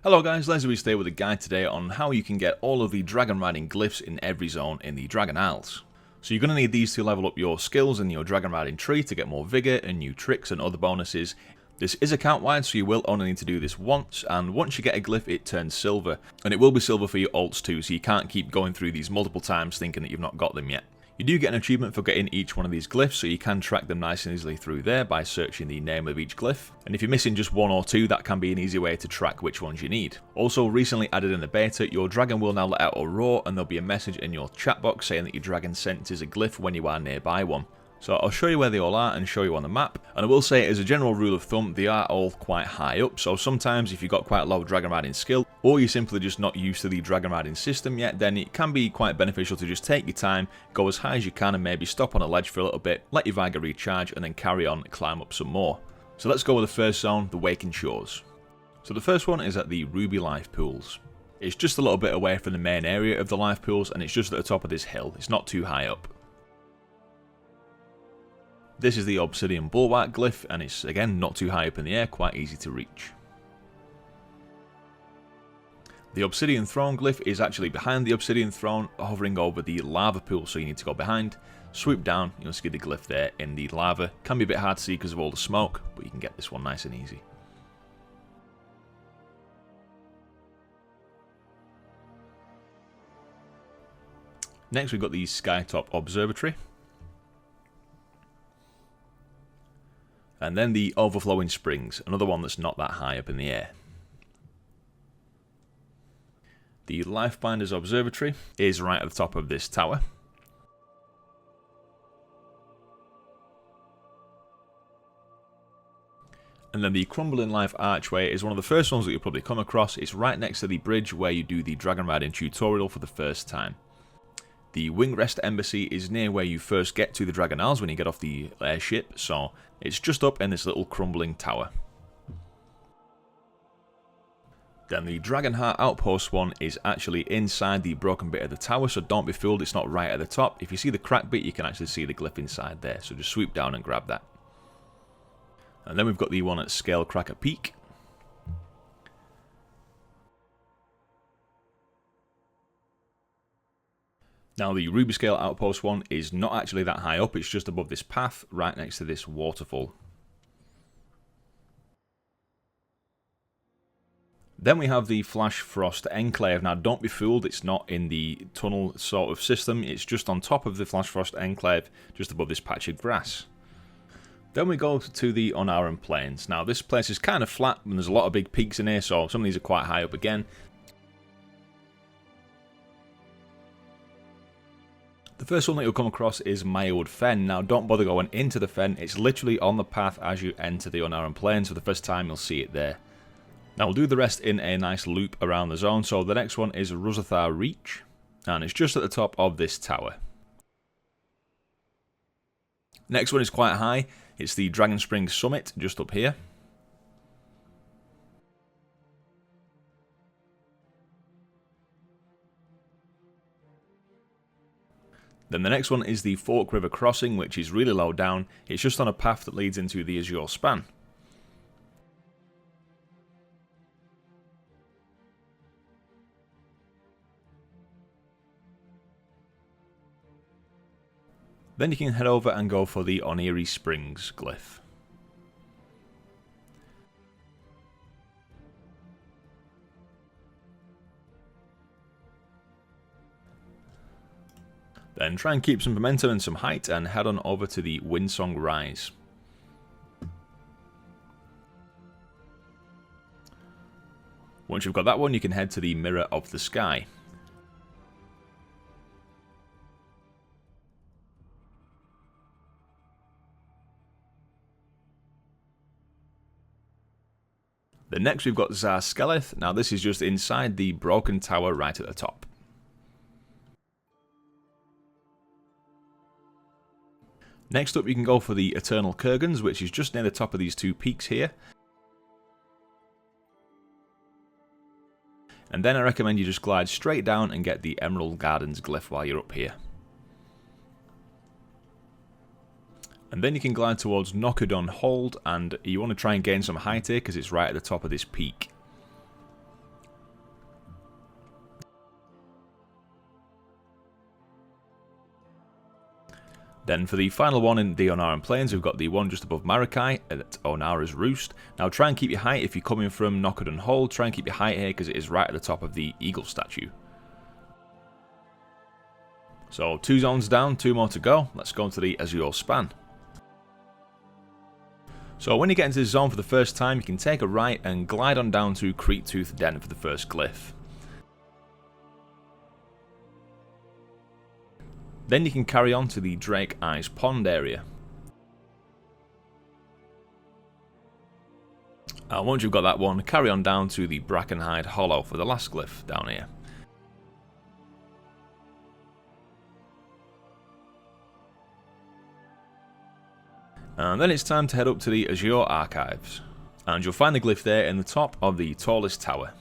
Hello guys, Leslie here with a guide today on how you can get all of the Dragon Riding Glyphs in every zone in the Dragon Isles. So you're going to need these to level up your skills in your Dragon Riding tree to get more vigour and new tricks and other bonuses. This is account wide, so you will only need to do this once, and once you get a glyph it turns silver. And it will be silver for your alts too, so you can't keep going through these multiple times thinking that you've not got them yet. You do get an achievement for getting each one of these glyphs, so you can track them nice and easily through there by searching the name of each glyph. And if you're missing just one or two, that can be an easy way to track which ones you need. Also, recently added in the beta, your dragon will now let out a roar, and there'll be a message in your chat box saying that your dragon senses a glyph when you are nearby one. So I'll show you where they all are and show you on the map, and I will say as a general rule of thumb they are all quite high up, so sometimes if you've got quite a low dragon riding skill or you're simply just not used to the dragon riding system yet, then it can be quite beneficial to just take your time, go as high as you can and maybe stop on a ledge for a little bit, let your vigor recharge and then carry on and climb up some more. So let's go with the first zone, the Waking Shores. So the first one is at the Ruby Life Pools. It's just a little bit away from the main area of the life pools and it's just at the top of this hill, it's not too high up. This is the Obsidian Bulwark glyph, and it's again not too high up in the air, quite easy to reach. The Obsidian Throne glyph is actually behind the Obsidian Throne, hovering over the lava pool, so you need to go behind, swoop down, you'll see the glyph there in the lava. Can be a bit hard to see because of all the smoke, but you can get this one nice and easy. Next we've got the Skytop Observatory. And then the Overflowing Springs, another one that's not that high up in the air. The Lifebinder's Observatory is right at the top of this tower. And then the Crumbling Life Archway is one of the first ones that you'll probably come across. It's right next to the bridge where you do the Dragon Riding tutorial for the first time. The Wingrest Embassy is near where you first get to the Dragon Isles when you get off the airship, so it's just up in this little crumbling tower. Then the Dragonheart Outpost one is actually inside the broken bit of the tower, so don't be fooled, it's not right at the top. If you see the crack bit, you can actually see the glyph inside there, so just swoop down and grab that. And then we've got the one at Scalecracker Peak. Now the Ruby Scale Outpost one is not actually that high up, it's just above this path, right next to this waterfall. Then we have the Flash Frost Enclave. Now don't be fooled, it's not in the tunnel sort of system, it's just on top of the Flash Frost Enclave, just above this patch of grass. Then we go to the Unaran Plains. Now this place is kind of flat and there's a lot of big peaks in here, so some of these are quite high up again. The first one that you'll come across is Maiud Fen. Now don't bother going into the fen, it's literally on the path as you enter the Unaran Plains. For the first time you'll see it there. Now we'll do the rest in a nice loop around the zone. So the next one is Ruzathar Reach, and it's just at the top of this tower. Next one is quite high, it's the Dragon Spring Summit, just up here. Then the next one is the Fork River Crossing, which is really low down. It's just on a path that leads into the Azure Span. Then you can head over and go for the Oniri Springs glyph. Then try and keep some momentum and some height and head on over to the Windsong Rise. Once you've got that one, you can head to the Mirror of the Sky. Then next we've got Zarskeleth. Now this is just inside the broken tower right at the top. Next up you can go for the Eternal Kurgans, which is just near the top of these two peaks here. And then I recommend you just glide straight down and get the Emerald Gardens glyph while you're up here. And then you can glide towards Nokudon Hold, and you want to try and gain some height here because it's right at the top of this peak. Then for the final one in the Onaran Plains, we've got the one just above Maracai at Onara's Roost. Now try and keep your height if you're coming from Knockardon Hold, try and keep your height here because it is right at the top of the eagle statue. So 2 zones down, 2 more to go. Let's go into the Azure Span. So when you get into this zone for the first time, you can take a right and glide on down to Creektooth Den for the first glyph. Then you can carry on to the Drake Eyes Pond area. And once you've got that one, carry on down to the Brackenhide Hollow for the last glyph down here. And then it's time to head up to the Azure Archives. And you'll find the glyph there in the top of the tallest tower.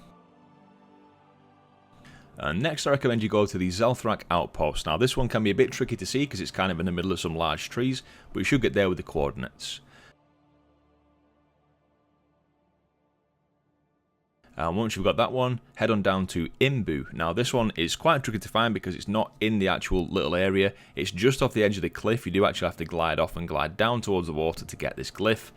And next I recommend you go to the Zelthrak Outpost. Now this one can be a bit tricky to see because it's kind of in the middle of some large trees, but you should get there with the coordinates. And once you've got that one, head on down to Imbu. Now this one is quite tricky to find because it's not in the actual little area, it's just off the edge of the cliff. You do actually have to glide off and glide down towards the water to get this glyph.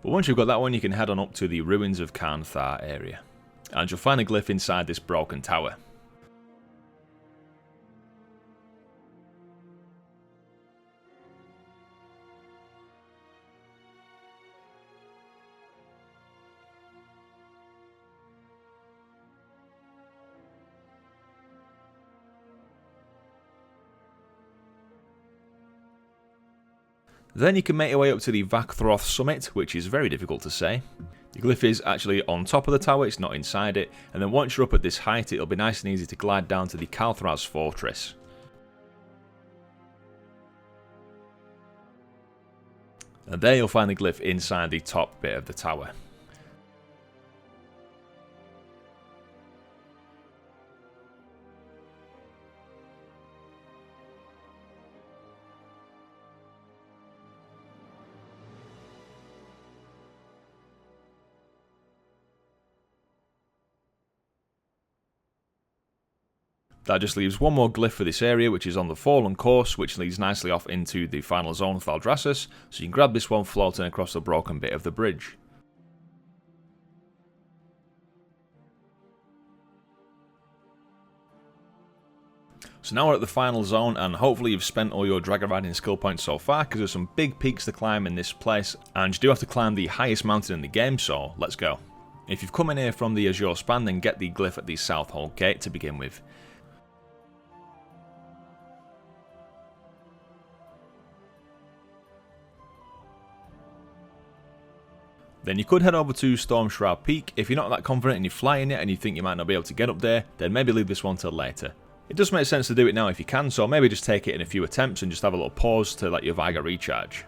But once you've got that one, you can head on up to the ruins of Karnthar area. And you'll find a glyph inside this broken tower. Then you can make your way up to the Vakthroth summit, which is very difficult to say. The glyph is actually on top of the tower, it's not inside it, and then once you're up at this height, it'll be nice and easy to glide down to the Kalthraz fortress. And there you'll find the glyph inside the top bit of the tower. That just leaves one more glyph for this area, which is on the Fallen Course, which leads nicely off into the final zone, Thaldraszus, so you can grab this one floating across the broken bit of the bridge. So now we're at the final zone, and hopefully you've spent all your dragon riding skill points so far, because there's some big peaks to climb in this place, and you do have to climb the highest mountain in the game, so let's go. If you've come in here from the Azure Span, then get the glyph at the South Hold Gate to begin with. Then you could head over to Stormshroud Peak. If you're not that confident and you're flying it and you think you might not be able to get up there, then maybe leave this one till later. It does make sense to do it now if you can, so maybe just take it in a few attempts and just have a little pause to let your Vigor recharge.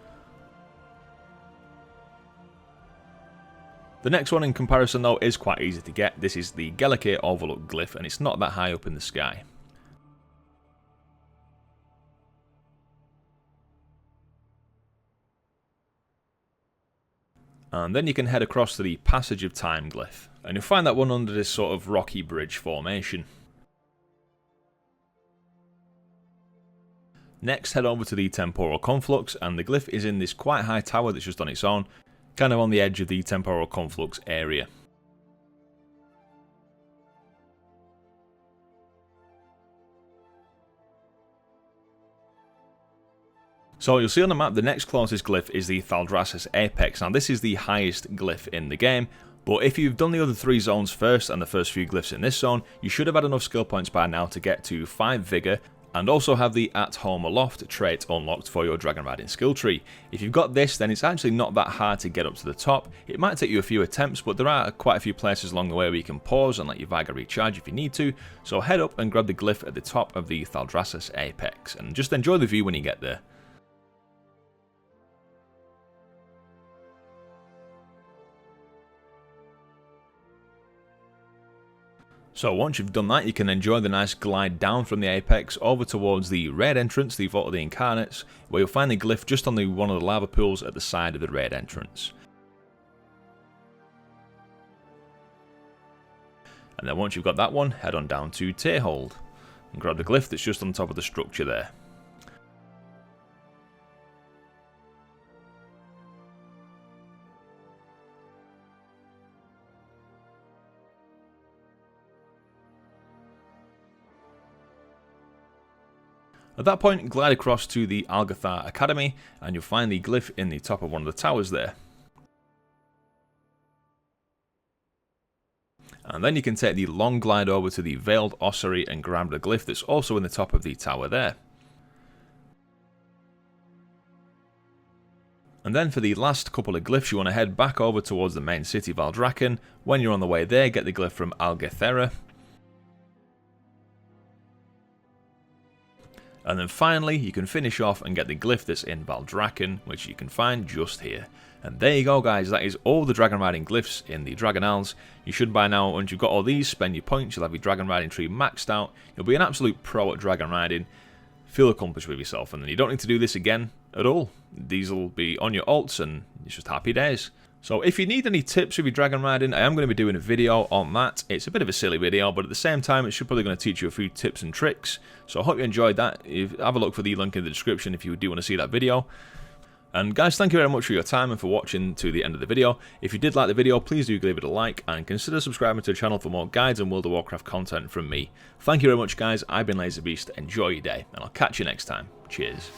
The next one in comparison though is quite easy to get. This is the Gelikir Overlook Glyph, and it's not that high up in the sky. And then you can head across to the Passage of Time Glyph, and you'll find that one under this sort of rocky bridge formation. Next, head over to the Temporal Conflux, and the glyph is in this quite high tower that's just on its own, kind of on the edge of the Temporal Conflux area. So you'll see on the map the next closest glyph is the Thaldraszus Apex. Now this is the highest glyph in the game, but if you've done the other 3 zones first and the first few glyphs in this zone, you should have had enough skill points by now to get to 5 Vigor, and also have the At Home Aloft trait unlocked for your Dragon Riding skill tree. If you've got this, then it's actually not that hard to get up to the top. It might take you a few attempts, but there are quite a few places along the way where you can pause and let your Vigor recharge if you need to, so head up and grab the glyph at the top of the Thaldraszus Apex, and just enjoy the view when you get there. So once you've done that, you can enjoy the nice glide down from the apex over towards the raid entrance, the Vault of the Incarnates, where you'll find the glyph just on one of the lava pools at the side of the raid entrance. And then once you've got that one, head on down to Tierhold and grab the glyph that's just on top of the structure there. At that point, glide across to the Algathar Academy, and you'll find the glyph in the top of one of the towers there. And then you can take the long glide over to the Veiled Ossuary and grab the glyph that's also in the top of the tower there. And then for the last couple of glyphs, you want to head back over towards the main city Thaldraszus. When you're on the way there, get the glyph from Algathera. And then finally, you can finish off and get the glyph that's in Thaldraszus, which you can find just here. And there you go guys, that is all the Dragon Riding Glyphs in the Dragon Isles. You should by now, once you've got all these, spend your points, you'll have your Dragon Riding tree maxed out, you'll be an absolute pro at Dragon Riding, feel accomplished with yourself, and then you don't need to do this again at all. These will be on your alts and it's just happy days. So if you need any tips with your Dragon Riding, I am going to be doing a video on that. It's a bit of a silly video, but at the same time, it's probably going to teach you a few tips and tricks. So I hope you enjoyed that. Have a look for the link in the description if you do want to see that video. And guys, thank you very much for your time and for watching to the end of the video. If you did like the video, please do give it a like and consider subscribing to the channel for more guides and World of Warcraft content from me. Thank you very much guys, I've been LaserBeast, enjoy your day, and I'll catch you next time. Cheers.